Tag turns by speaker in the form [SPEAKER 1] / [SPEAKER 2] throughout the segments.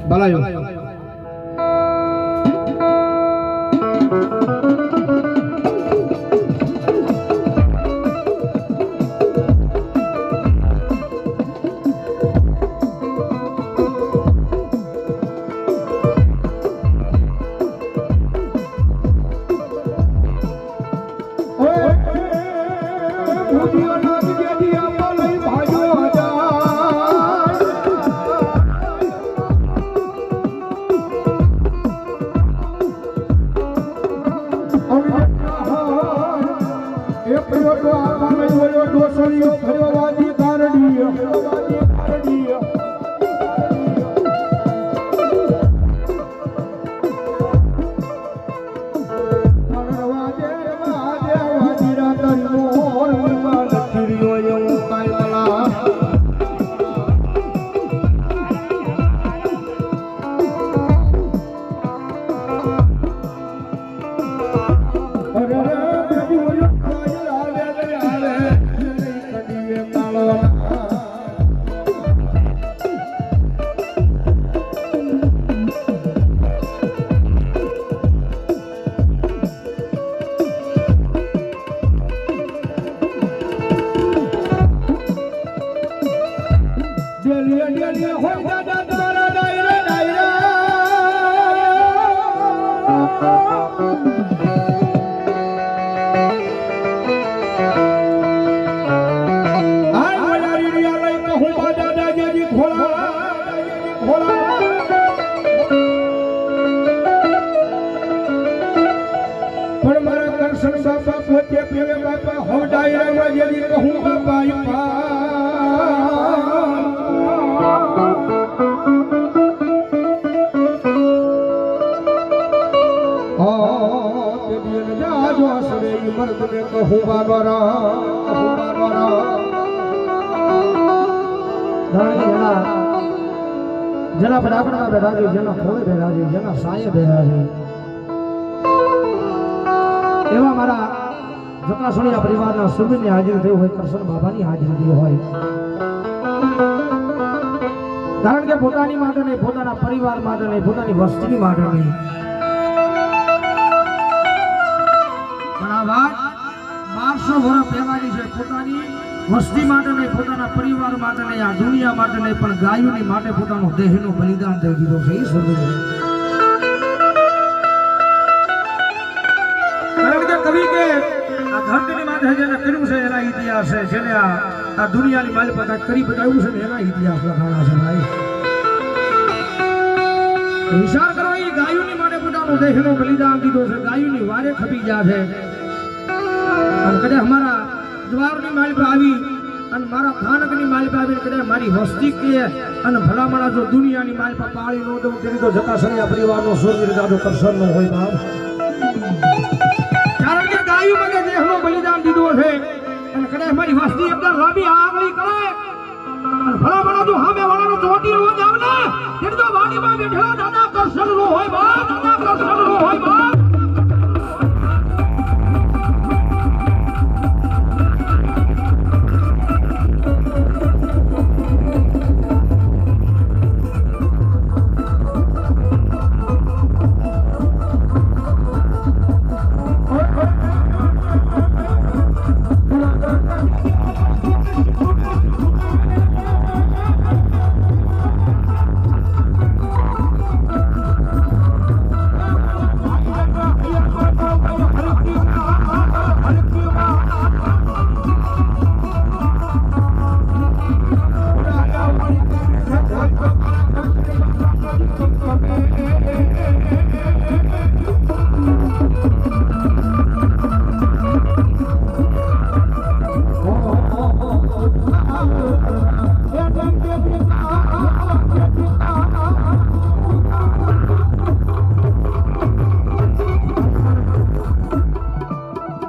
[SPEAKER 1] Balayo. જેના પડાકડા બેઠા છે, જેના ખોળે બેઠા છે, જેના સાયે બેઠા છે, એવા મારા જટાસણિયા પરિવારના સુરવીરની હાજરી થઈ હોય, કરશન બાબાની હાજરી હોય. કારણ કે પોતાની માટે નહીં, પોતાના પરિવાર માટે નહીં, પોતાની વસ્તી માટે નહીં, પણ આ વાત 1200 વર્ષ પહેલાની છે. પોતાની વસ્તી માટે નહીં, પોતાના પરિવાર માટે નહીં, આ દુનિયા માટે નહીં, પણ ગાયોની માટે પોતાનું દેહનું બલિદાન દઈ દીધું છે. એ સમજો. કવિ કે આ ધરતીની માથે જેને કર્યું છે એના ઇતિહાસ છે, જેને આ દુનિયાની માલિપત કરી બતાવ્યું છે ને એના ઇતિહાસ લખાણા છે ભાઈ. વિચાર કરો, એ ગાયોની માટે પોતાનું દેહનું બલિદાન દીધું છે, ગાયોની વારે ખપી ગયા છે. અને કદાચ અમારા દ્વારની માલિપા આવી અને મારા થાનકની માલિપા આવીને કદાચ મારી વસ્તી કે અને ભલામણા જો દુનિયાની માલિપા પાળી ન દઉં તેની તો જટાશળિયા પરિવારનો સુરવીર દાદો કરશનનો હોય બાપ. કારણ કે ગાયો મને દેહનું બલિદાન દીધું છે અને કદાચ મારી વસ્તી એકદમ લાંબી આગળી કરે અને ભલામણા જો સામે વાળાનો ચોટી રોજ આવે ને તેની તો વાડીમાં બેઠેલા દાદા કરશનનો હોય બાપ, દાદા કરશનનો હોય બાપ.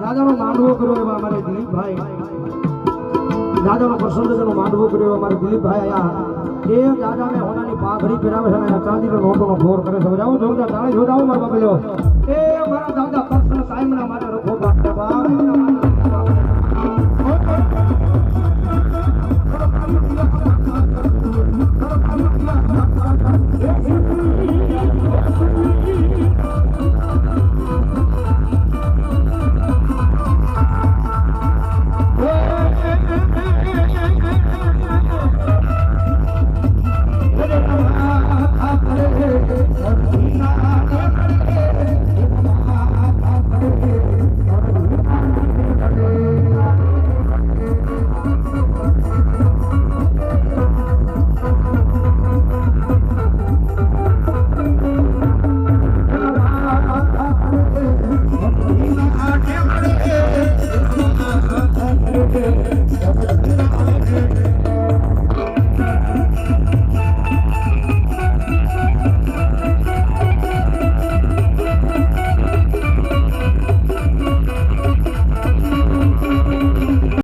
[SPEAKER 1] દાદાનો માંડવો કર્યો એવા અમારે દિલીપભાઈ, દાદાનો પ્રસંગનો માંડવો કર્યો અમારે દિલીપભાઈ આયા એ દાદાને હોનાની પાઘડી પહેરાવે છે અને ચાંદીનો નોટોનો ફોર કરે છે. જાઓ જોરદાર તાળી જોડાવો મારા બાપલ્યો. એ મારા દાદા કૃષ્ણ કાયમના માટે રખો બાપ.